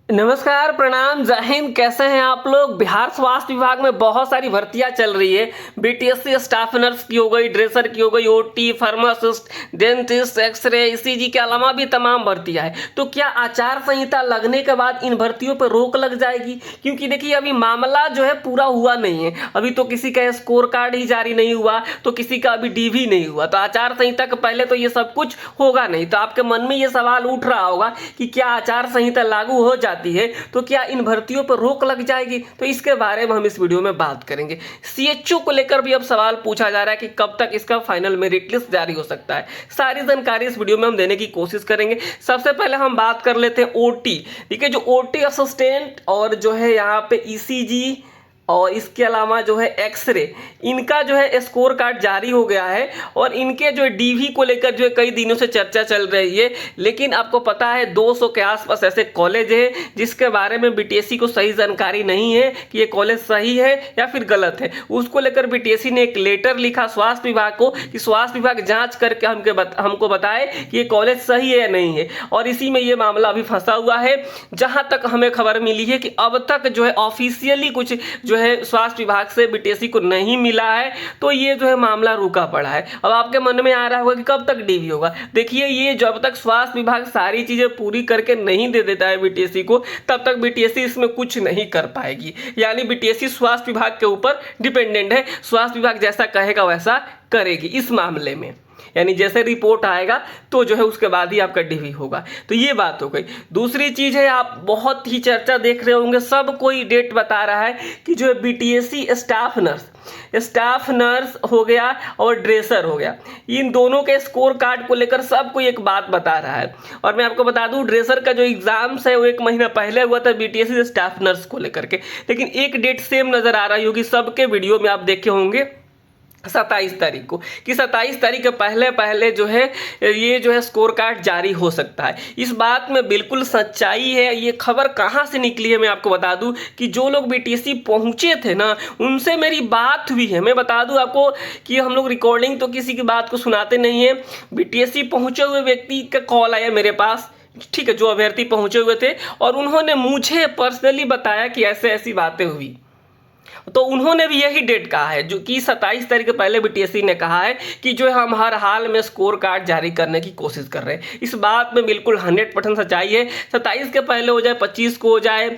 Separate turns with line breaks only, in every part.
नमस्कार, प्रणाम, जय हिंद। कैसे हैं आप लोग। बिहार स्वास्थ्य विभाग में बहुत सारी भर्तियां चल रही है। बीटीएससी स्टाफ नर्स की हो गई, ड्रेसर की हो गई, OT, pharmacist, dentist, X ray, ECG के अलावा भी तमाम भर्तियां है। तो क्या आचार संहिता लगने के बाद इन भर्तियों पर रोक लग जाएगी? क्योंकि देखिए अभी मामला जो है पूरा हुआ नहीं है। अभी तो किसी का स्कोर कार्ड ही जारी नहीं हुआ, तो किसी का अभी डीवी नहीं हुआ। तो आचार संहिता के पहले तो ये सब कुछ होगा नहीं। तो आपके मन में ये सवाल उठ रहा होगा कि क्या आचार संहिता लागू हो जाती है तो क्या इन भर्तियों पर रोक लग जाएगी? तो इसके बारे में हम इस वीडियो में बात करेंगे। सीएचओ को लेकर भी अब सवाल पूछा जा रहा है कि कब तक इसका फाइनल मेरिट लिस्ट जारी हो सकता है। सारी जानकारी इस वीडियो में हम देने की कोशिश करेंगे। सबसे पहले हम बात कर लेते हैं ओटी। ठीक है, जो ओटी असिस्टेंट और जो है यहाँ पे ईसीजी और इसके अलावा जो है एक्सरे, इनका जो है स्कोर कार्ड जारी हो गया है और इनके जो डीवी को लेकर जो है कई दिनों से चर्चा चल रही है। लेकिन आपको पता है 200 के आसपास ऐसे कॉलेज है जिसके बारे में बीटीएससी को सही जानकारी नहीं है कि ये कॉलेज सही है या फिर गलत है। उसको लेकर बीटीएससी ने एक लेटर लिखा स्वास्थ्य विभाग को कि स्वास्थ्य विभाग जांच करके हमको बताए कि ये कॉलेज सही है या नहीं है। और इसी में ये मामला अभी फंसा हुआ है। जहां तक हमें खबर मिली है कि अब तक जो है ऑफिशियली कुछ जो है स्वास्थ्य विभाग से बीटीएससी को नहीं मिला है, तो ये जो है मामला रुका पड़ा है। अब आपके मन में आ रहा होगा कि कब तक डीवी होगा। देखिए, ये जब तक स्वास्थ्य विभाग सारी चीजें पूरी करके नहीं दे देता है बीटीएससी को, तब तक बीटीएससी इसमें कुछ नहीं कर पाएगी। यानी बीटीएससी स्वास्थ्य विभाग के ऊपर डिपेंडेंट है। स्वास्थ्य विभाग जैसा कहेगा वैसा करेगी इस मामले में। यानी जैसे रिपोर्ट आएगा तो जो है उसके बाद ही आपका डीवी होगा। तो ये बात हो गई। दूसरी चीज है, आप बहुत ही चर्चा देख रहे होंगे, सब कोई डेट बता रहा है कि जो है बीटीएससी स्टाफ नर्स हो गया और ड्रेसर हो गया, इन दोनों के स्कोर कार्ड को लेकर सब कोई एक बात बता रहा है। और मैं आपको बता दूं, ड्रेसर का जो एग्जाम्स है वो 1 महीना पहले हुआ था बीटीएससी स्टाफ नर्स को लेकर के, लेकिन एक डेट सेम नजर आ रही होगी सबके वीडियो में, आप देखे होंगे 27 तारीख को, कि 27 तारीख के पहले जो है ये जो है स्कोर कार्ड जारी हो सकता है। इस बात में बिल्कुल सच्चाई है। ये खबर कहाँ से निकली है मैं आपको बता दूं कि जो लोग बीटीएससी पहुंचे थे ना, उनसे मेरी बात हुई है। मैं बता दूं आपको कि हम लोग रिकॉर्डिंग तो किसी की बात को सुनाते नहीं है। बीटीएससी पहुंचे हुए व्यक्ति का कॉल आया मेरे पास, ठीक है, जो अभ्यर्थी पहुंचे हुए थे, और उन्होंने मुझे पर्सनली बताया कि ऐसे ऐसी बातें हुई। तो उन्होंने भी यही डेट कहा है, जो कि 27 तारीख के पहले बीटीएससी ने कहा है कि जो हम हर हाल में स्कोर कार्ड जारी करने की कोशिश कर रहे हैं। इस बात में बिल्कुल 100% सच्चाई है। 27 के पहले हो जाए, 25 को हो जाए,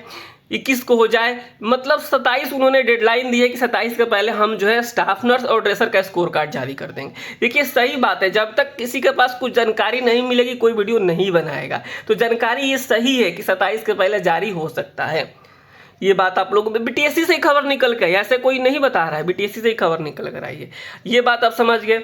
21 को हो जाए, मतलब 27 उन्होंने डेडलाइन दी है कि 27 के पहले हम जो है स्टाफ नर्स और ड्रेसर का स्कोर कार्ड जारी कर देंगे। देखिए, सही बात है, जब तक किसी के पास कुछ जानकारी नहीं मिलेगी कोई वीडियो नहीं बनाएगा। तो जानकारी ये सही है कि 27 के पहले जारी हो सकता है। ये बात आप लोगों में बीटीएससी से ही खबर निकल के आई, ऐसे कोई नहीं बता रहा है, बीटीएससी से ही खबर निकल कर आई है। ये बात आप समझ गए।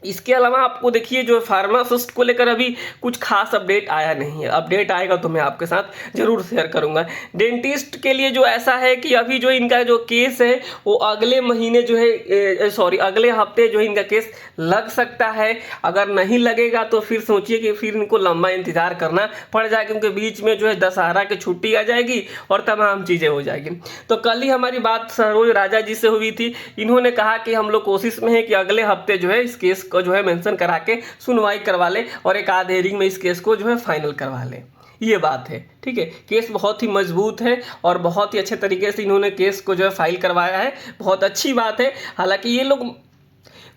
इसके अलावा आपको देखिए जो फार्मासिस्ट को लेकर अभी कुछ खास अपडेट आया नहीं है। अपडेट आएगा तो मैं आपके साथ जरूर शेयर करूंगा। डेंटिस्ट के लिए जो ऐसा है कि अभी जो इनका जो केस है वो अगले महीने जो है अगले हफ्ते जो है इनका केस लग सकता है। अगर नहीं लगेगा तो फिर सोचिए कि फिर इनको लंबा इंतजार करना पड़ जाएगा, क्योंकि बीच में जो है दशहरा की छुट्टी आ जाएगी और तमाम चीज़ें हो जाएगी। तो कल ही हमारी बात सरोज राजा जी से हुई थी। इन्होंने कहा कि हम लोग कोशिश में है कि अगले हफ्ते जो है इस केस को जो है मेंशन करा के सुनवाई करवा ले और एक आध हेयरिंग में इस केस को जो है फाइनल करवा ले। ये बात है, ठीक है। केस बहुत ही मजबूत है और बहुत ही अच्छे तरीके से इन्होंने केस को जो है फाइल करवाया है। बहुत अच्छी बात है। हालांकि ये लोग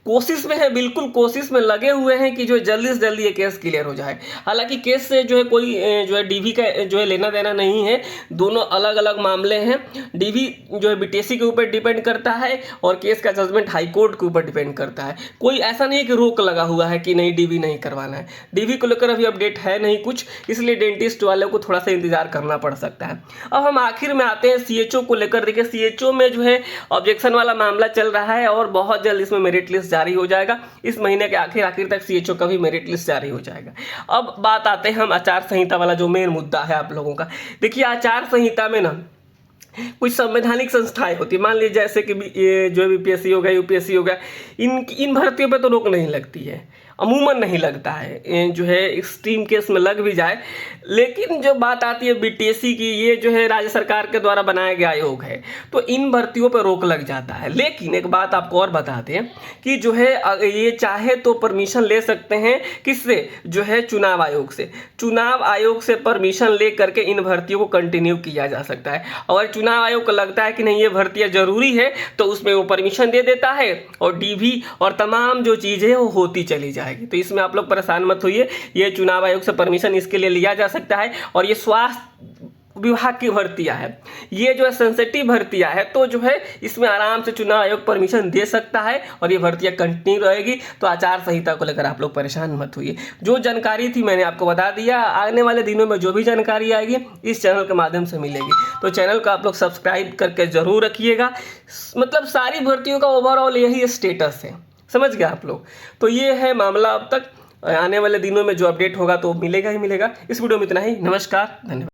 कोशिश में है, बिल्कुल कोशिश में लगे हुए हैं कि जो जल्दी से जल्दी ये केस क्लियर हो जाए। हालांकि केस से जो है कोई जो है डीवी का जो है लेना देना नहीं है, दोनों अलग अलग मामले हैं। डीवी जो है बीटीएससी के ऊपर डिपेंड करता है और केस का जजमेंट हाई कोर्ट के ऊपर डिपेंड करता है। कोई ऐसा नहीं है कि रोक लगा हुआ है कि नहीं डीवी नहीं करवाना है। डीवी को लेकर अभी अपडेट है नहीं कुछ, इसलिए डेंटिस्ट वालों को थोड़ा सा इंतजार करना पड़ सकता है। अब हम आखिर में आते हैं सीएचओ को लेकर। देखिए, सीएचओ में जो है ऑब्जेक्शन वाला मामला चल रहा है और बहुत जल्द इसमें मेरिट लिस्ट जारी हो जाएगा। इस महीने के आखिर तक सीएचओ का भी मेरिट लिस्ट जारी हो जाएगा। अब बात आते हैं हम आचार संहिता वाला जो मेन मुद्दा है आप लोगों का। देखिए, आचार संहिता में ना कुछ संवैधानिक संस्थाएं होती है, मान लीजिए जैसे कि ये जो बीपीएससी हो गया, यूपीएससी हो गया, इन भर्तियों पे तो रोक नहीं लगती है। अमूमन नहीं लगता है, जो है एक्सट्रीम केस में लग भी जाए। लेकिन जो बात आती है बीटीएससी की, ये जो है राज्य सरकार के द्वारा बनाया गया आयोग है, तो इन भर्तियों पर रोक लग जाता है। लेकिन एक बात आपको और बता दें कि जो है ये चाहे तो परमिशन ले सकते हैं, किससे, जो है चुनाव आयोग से। चुनाव आयोग से परमिशन ले करके इन भर्तियों को कंटिन्यू किया जा सकता है। और चुनाव आयोग को लगता है कि नहीं ये भर्तियां जरूरी है, तो उसमें वो परमिशन दे देता है और डीवी और तमाम जो चीज़ें वो होती चली जाएगी। तो इसमें आप लोग परेशान मत होइए, ये चुनाव आयोग से परमिशन इसके लिए लिया जा सकता है। और ये स्वास्थ्य विभाग की भर्तियां है, ये जो है सेंसिटिव भर्तियां है, तो जो है इसमें आराम से चुनाव आयोग परमिशन दे सकता है और ये भर्तियां कंटिन्यू रहेगी। तो आचार संहिता को लेकर आप लोग परेशान मत होइए। जो जानकारी थी मैंने आपको बता दिया। आने वाले दिनों में जो भी जानकारी आएगी इस चैनल के माध्यम से मिलेगी, तो चैनल को आप लोग सब्सक्राइब करके जरूर रखिएगा। मतलब सारी भर्तियों का ओवरऑल यही स्टेटस है, समझ गए आप लोग। तो ये है मामला। अब तक आने वाले दिनों में जो अपडेट होगा तो मिलेगा ही मिलेगा। इस वीडियो में इतना ही। नमस्कार, धन्यवाद।